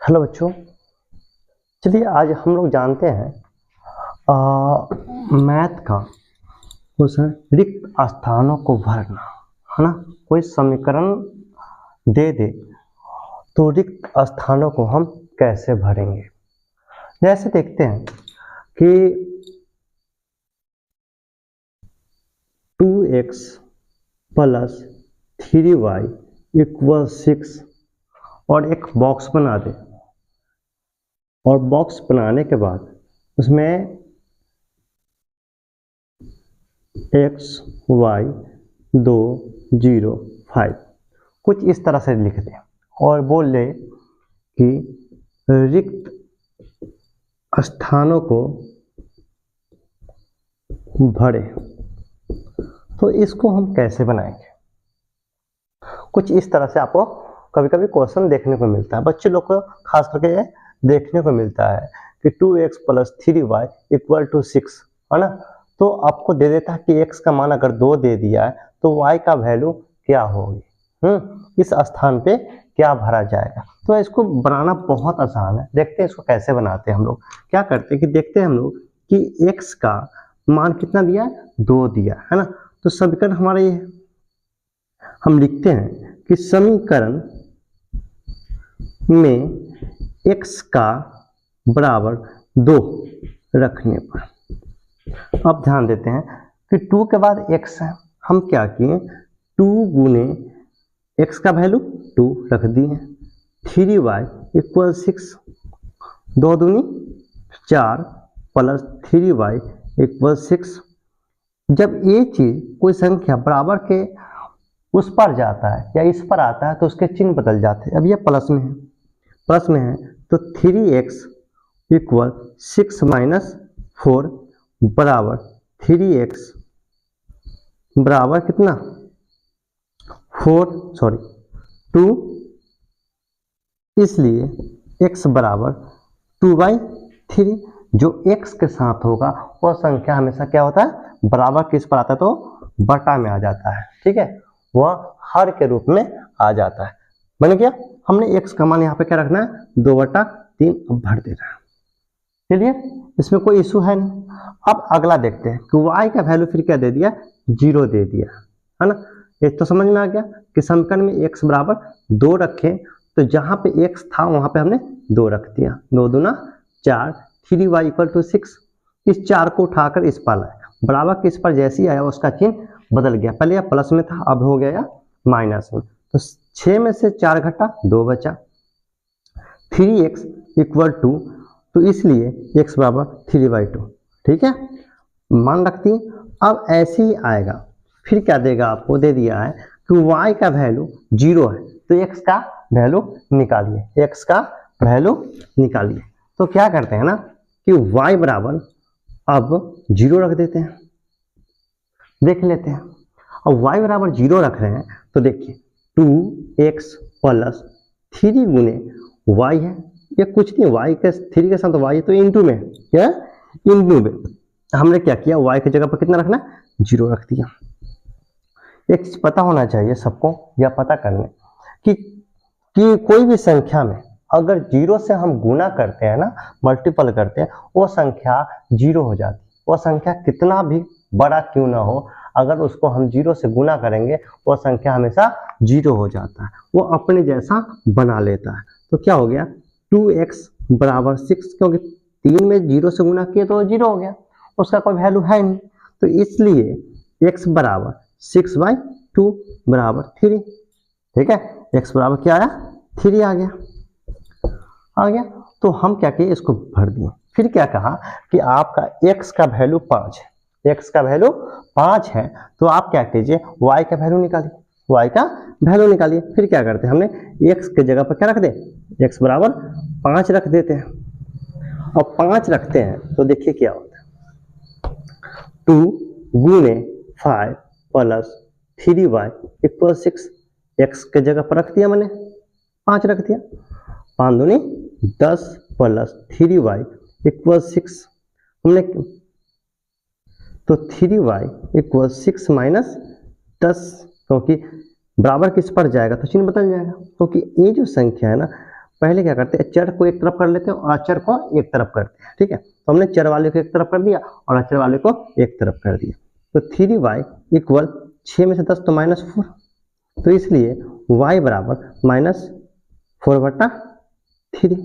Hello बच्चों, चलिए आज हम लोग जानते हैं मैथ का क्वेश्चन रिक्त स्थानों को भरना, है ना। कोई समीकरण दे दे तो रिक्त स्थानों को हम कैसे भरेंगे। जैसे देखते हैं कि 2x + 3y = 6 और एक बॉक्स बना दे, और बॉक्स बनाने के बाद उसमें x y 2 0 5 कुछ इस तरह से लिख दें और बोल ले कि रिक्त स्थानों को भरे। तो इसको हम कैसे बनाएंगे? कुछ इस तरह से आपको कभी कभी क्वेश्चन देखने को मिलता है, बच्चे लोग को खास करके देखने को मिलता है कि 2x + 3y = 6, है ना। तो आपको दे देता है कि x का मान अगर 2 दे दिया है तो y का वैल्यू क्या होगी, इस स्थान पे क्या भरा जाएगा। तो इसको बनाना बहुत आसान है। देखते हैं इसको कैसे बनाते हैं। हम लोग क्या करते हैं कि देखते हैं हम लोग कि x का मान कितना दिया है, 2 दिया है ना। तो समीकरण हमारा ये है, हम लिखते हैं कि समीकरण में x का बराबर 2 रखने पर, अब ध्यान देते हैं कि 2 के बाद x है, हम क्या किए 2 गुने x का वैल्यू 2 रख दिए, 3y = 6, 2 दूनी 4 + 3y = 6। जब ये चीज कोई संख्या बराबर के उस पर जाता है या इस पर आता है तो उसके चिन्ह बदल जाते हैं। अब ये प्लस में है तो 3x = 6 - 4 बराबर 3x बराबर कितना 2, इसलिए x बराबर 2/3। जो x के साथ होगा वह संख्या हमेशा क्या होता है, बराबर किस पर आता है तो बटा में आ जाता है, ठीक है, वह हर के रूप में आ जाता है। बन गया। हमने x का मान यहाँ पे क्या रखना है 2/3 भर देना है। चलिए इसमें कोई इशू है नहीं। अब अगला देखते हैं कि y का वैल्यू फिर क्या दे दिया, 0 दे दिया, है ना। एक तो समझ में आ गया कि समीकरण में x बराबर 2 रखें तो जहां पे x था वहां पे हमने 2 रख दिया, 2 दूना 4, 3y = 6। इस 4 को उठाकर इस पर लाए, बराबर के इस पर जैसे ही आया उसका चिन्ह बदल गया, पहले यह प्लस में था अब हो गया माइनस में। तो 6 में से 4 घटा 2 बचा, 3x = 2, तो इसलिए x बराबर 3/2, ठीक है, मान रखती है। अब ऐसे ही आएगा, फिर क्या देगा, आपको दे दिया है कि y का वैल्यू 0 है तो x का वैल्यू निकालिए, x का वैल्यू निकालिए। तो क्या करते हैं ना कि y बराबर अब 0 रख देते हैं, देख लेते हैं। अब y बराबर 0 रख रहे हैं तो देखिए 2x + 3 गुने y है, ये कुछ नहीं, y के 3 के साथ तो y तो इंटू में, क्या इंटू में हमने क्या किया, y की जगह पर कितना रखना, 0 रख दिया। एक चीज पता होना चाहिए सबको, या पता करने कि कोई भी संख्या में अगर 0 से हम गुना करते हैं ना, मल्टीपल करते हैं, वो संख्या 0 हो जाती है। वो संख्या कितना भी बड़ा क्यों ना हो, अगर उसको हम 0 से गुना करेंगे वो संख्या हमेशा 0 हो जाता है, वो अपने जैसा बना लेता है। तो क्या हो गया 2x बराबर 6, क्योंकि 3 में 0 से गुना किए तो 0 हो गया, उसका कोई वैल्यू है नहीं, तो इसलिए x बराबर 6/2 बराबर 3, ठीक है। x बराबर क्या आया, 3 आ गया। तो हम क्या किए, इसको भर दिए। फिर क्या कहा कि आपका x का वैल्यू 5 है, x का वैल्यू 5 है तो आप क्या कीजिए y का वैल्यू निकालिए, फिर क्या करते हैं, हमने x के जगह पर क्या रख दे, x बराबर 5 रख देते हैं। और 5 रखते हैं तो देखिए क्या होता है, 2 गुने 5 + 3y = 6, x के जगह पर रख दिया, मैंने 5 रख दिया, 5 दूनी 10 + 3y = 6, हमने तो 3y = 6 - 10, क्योंकि बराबर किस पर जाएगा तो चिन्ह बदल जाएगा, क्योंकि ये जो संख्या है ना पहले क्या करते हैं, चर को एक तरफ कर लेते हैं और अचर को एक तरफ करते हैं, ठीक है। तो हमने चर वाले को एक तरफ कर दिया और अचर वाले को एक तरफ कर दिया। तो 3y इक्वल 6 में से 10 तो -4, तो इसलिए y बराबर -4/3,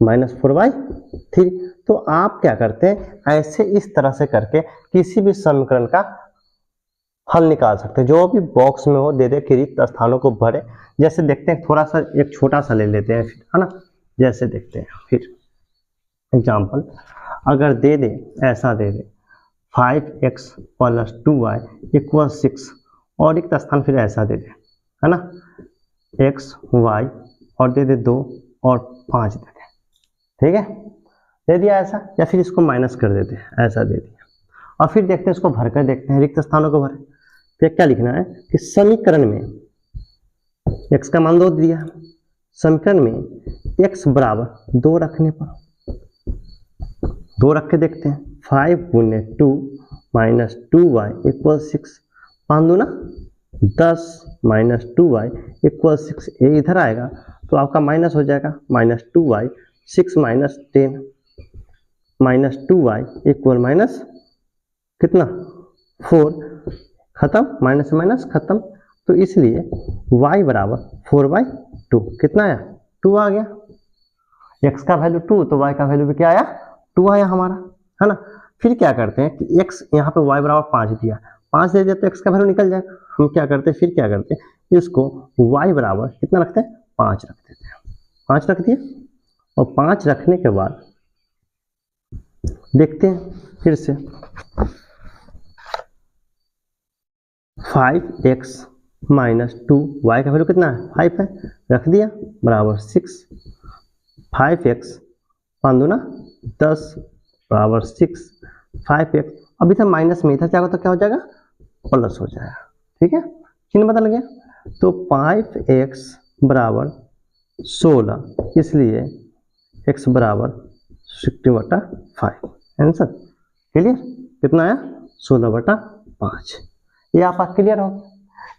-4/3। तो आप क्या करते हैं, ऐसे इस तरह से करके किसी भी समीकरण का हल निकाल सकते हैं, जो भी बॉक्स में हो दे दे कि रिक्त स्थानों को भरे। जैसे देखते हैं, थोड़ा सा एक छोटा सा ले लेते हैं फिर, है ना। जैसे देखते हैं फिर एग्जाम्पल, अगर दे दे ऐसा दे दे 5x + 2y = 6 और रिक्त स्थान फिर ऐसा दे दे, है ना, x y और दे दे 2 और 5 दे दे, ठीक है, दे दिया ऐसा। या फिर इसको माइनस कर देते हैं, ऐसा दे दिया। और फिर देखते हैं, इसको भर कर देखते हैं, रिक्त स्थानों को भरे। फिर क्या लिखना है कि समीकरण में x का मान 2 दिया, समीकरण में x बराबर 2 रखने पर 2 रख के देखते हैं, 5 × 2 - 2y = 6, 5 दूना 10 - 2y = 6, ये इधर आएगा तो आपका माइनस हो जाएगा, -2y 6 - 10 -2y = कितना 4, खत्म, माइनस से माइनस खत्म। तो इसलिए y बराबर 4/2, कितना आया 2 आ गया। x का वैल्यू 2 तो y का वैल्यू भी क्या आया 2 आया हमारा, है ना। फिर क्या करते हैं कि x यहाँ पे y बराबर 5 दिया, 5 दे दिया तो x का वैल्यू निकल जाएगा। हम क्या करते हैं, फिर क्या करते हैं, इसको y बराबर कितना रखते हैं 5 रख देते हैं, 5 रख दिए। और 5 रखने के बाद देखते हैं फिर से 5x - 2 y का वैल्यू कितना है 5 है, रख दिया बराबर 6, 5x 5 दूना 10 बराबर 6, 5x। अब इधर माइनस में, इधर क्या होगा तो क्या हो जाएगा प्लस हो जाएगा, ठीक है, चिन्ह बदल गया। तो 5x बराबर 16, इसलिए x बराबर 60/5, आंसर क्लियर। कितना आया 16/5। ये आपका क्लियर हो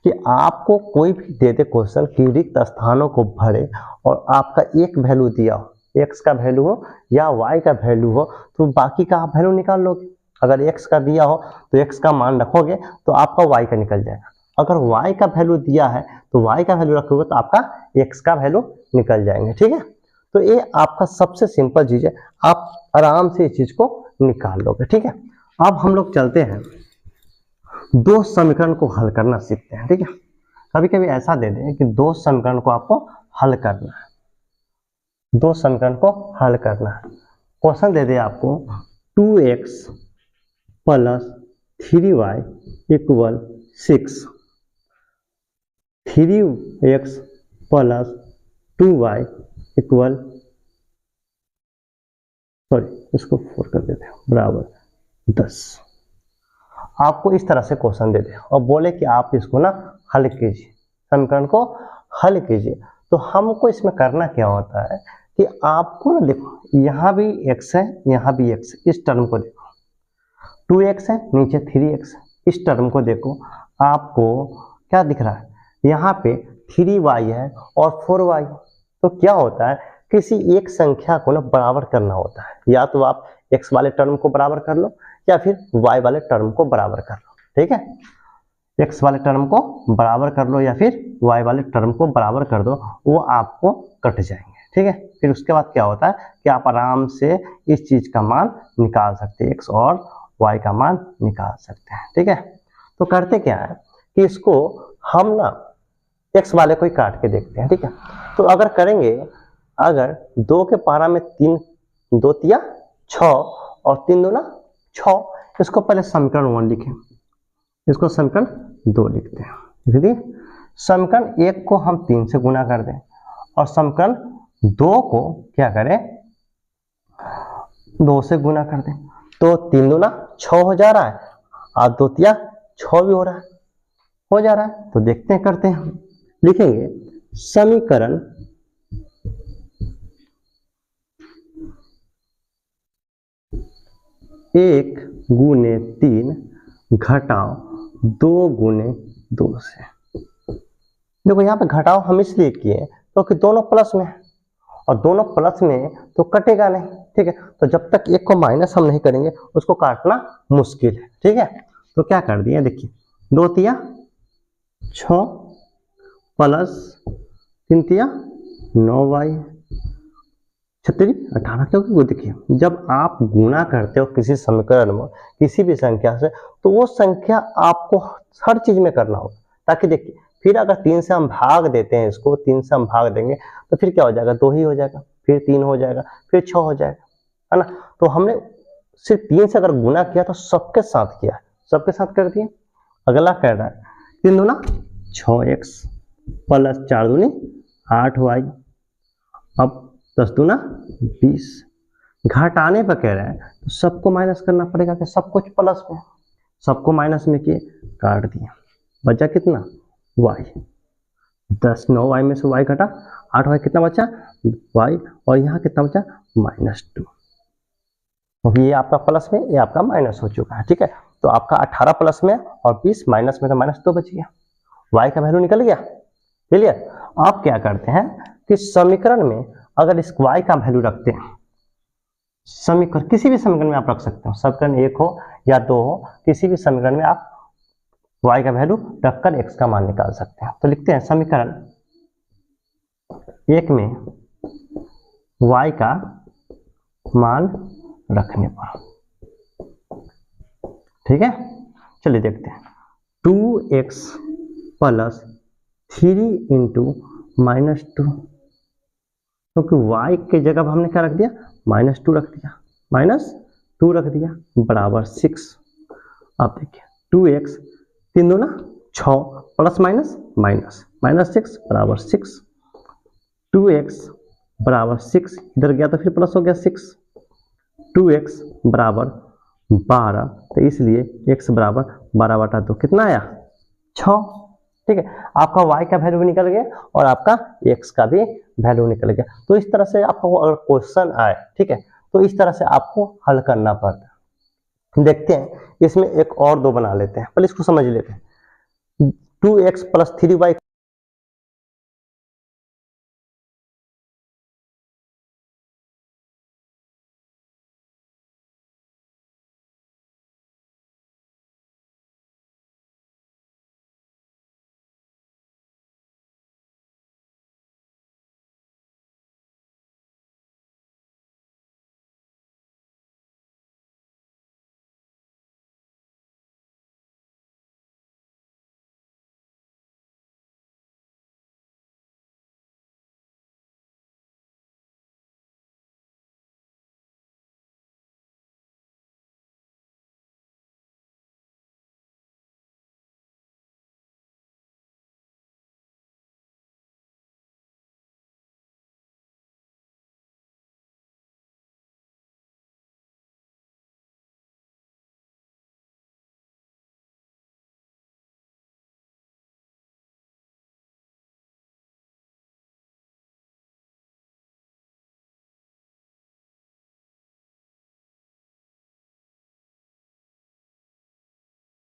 कि आपको कोई भी दे दे क्वेश्चन कि रिक्त स्थानों को भरे और आपका एक वैल्यू दिया हो, x का वैल्यू हो या y का वैल्यू हो, तो बाकी का आप वैल्यू निकाल लोगे। अगर x का दिया हो तो x का मान रखोगे तो आपका y का निकल जाएगा। अगर y का वैल्यू दिया है तो y का वैल्यू रखोगे तो आपका x का वैल्यू निकल जाएंगे, ठीक है। तो ये आपका सबसे सिंपल चीज है, आप आराम से इस चीज को निकाल लोगे, ठीक है। अब हम लोग चलते हैं, दो समीकरण को हल करना सीखते हैं, ठीक है। कभी कभी ऐसा दे दें कि दो समीकरण को आपको हल करना है, दो समीकरण को हल करना है। क्वेश्चन दे दे आपको 2x + 3y = 6, 3x + 2y इसको 4 कर देते हैं बराबर 10। आपको इस तरह से क्वेश्चन दे दे और बोले कि आप इसको ना हल कीजिए, समीकरण को हल कीजिए। तो हमको इसमें करना क्या होता है कि आपको ना देखो, यहाँ भी x है, यहाँ भी x है, इस टर्म को देखो 2x है, नीचे 3x है, इस टर्म को देखो, आपको क्या दिख रहा है, यहाँ पे 3y है और 4y। तो क्या होता है, किसी एक संख्या को ना बराबर करना होता है, या तो आप x वाले टर्म को बराबर कर लो या फिर y वाले टर्म को बराबर कर लो, ठीक है। x वाले टर्म को बराबर कर लो या फिर y वाले टर्म को बराबर कर दो, वो आपको कट जाएंगे, ठीक है। फिर उसके बाद क्या होता है कि आप आराम से इस चीज का मान निकाल सकते हैं, x और y का मान निकाल सकते हैं, ठीक है। तो करते क्या है कि इसको हम ना x वाले को ही काट के देखते हैं, ठीक है। तो अगर करेंगे, अगर 2 के पारा में 3 2 तिया 6 और 3 दूना 6, इसको पहले समीकरण 1 लिखें, इसको समीकरण 2 लिखते हैं, लिख दिए। समीकरण 1 को हम 3 से गुना कर दें और समीकरण 2 को क्या करें 2 से गुना कर दें, तो 3 दूना 6 हो जा रहा है और 2 तिया 6 भी हो जा रहा है। तो देखते हैं, करते हैं, हम लिखेंगे समीकरण 1 गुने 3 घटाओ 2 गुने 2 से। देखो यहाँ पे घटाओ हम इसलिए किए क्योंकि दोनों प्लस में है और दोनों प्लस में तो कटेगा नहीं, ठीक है। तो जब तक एक को माइनस हम नहीं करेंगे उसको काटना मुश्किल है, ठीक है। तो क्या कर दिया, देखिए 2 तिया 6 प्लस 3 तिया 9y 36 18, क्योंकि देखिए जब आप गुणा करते हो किसी समीकरण में किसी भी संख्या से तो वो संख्या आपको हर चीज में करना होगा, ताकि देखिए फिर अगर 3 से हम भाग देते हैं, इसको 3 से हम भाग देंगे तो फिर क्या हो जाएगा, 2 ही हो जाएगा, फिर 3 हो जाएगा, फिर 6 हो जाएगा, है ना। तो हमने सिर्फ 3 से अगर गुना किया तो सबके साथ किया, सबके साथ कर दिए। अगला कह रहा है 3 दूना 6x प्लस 4 दूनी 8y, अब 10 दूना 20, घटाने पर कह रहे हैं तो सबको माइनस करना पड़ेगा कि सब कुछ प्लस में, सबको माइनस में किए काट दिया, बचा कितना y, 10 9y में से y घटा 8y कितना बचा y, और यहाँ कितना बचा -2, क्योंकि ये आपका प्लस में ये आपका माइनस हो चुका है, ठीक है। तो आपका 18 प्लस में और 20 माइनस में, तो -2 बच गया, y का वैल्यू निकल गया, क्लियर। आप क्या करते हैं कि समीकरण में अगर इस y का वैल्यू रखते हैं, समीकरण किसी भी समीकरण में आप रख सकते हो, समीकरण 1 हो या 2 हो, किसी भी समीकरण में आप y का वैल्यू रखकर x का मान निकाल सकते हैं। तो लिखते हैं समीकरण 1 में y का मान रखने पर, ठीक है। चलिए देखते हैं 2x प्लस 3 इंटू -2, क्योंकि y के जगह हमने क्या रख दिया -2 रख दिया, -2 रख दिया बराबर 6। अब देखिए 2x 3 दूना 6 प्लस माइनस -6 बराबर 6, 2x बराबर 6 इधर गया तो फिर प्लस हो गया 6, 2x बराबर 12, तो इसलिए x बराबर 12/2 कितना आया 6, ठीक है। आपका y का वैल्यू भी निकल गया और आपका x का भी वैल्यू निकल गया। तो इस तरह से आपको अगर क्वेश्चन आए, ठीक है, तो इस तरह से आपको हल करना पड़ता है। देखते हैं इसमें एक और 2 बना लेते हैं, पहले इसको समझ लेते हैं। 2x plus 3y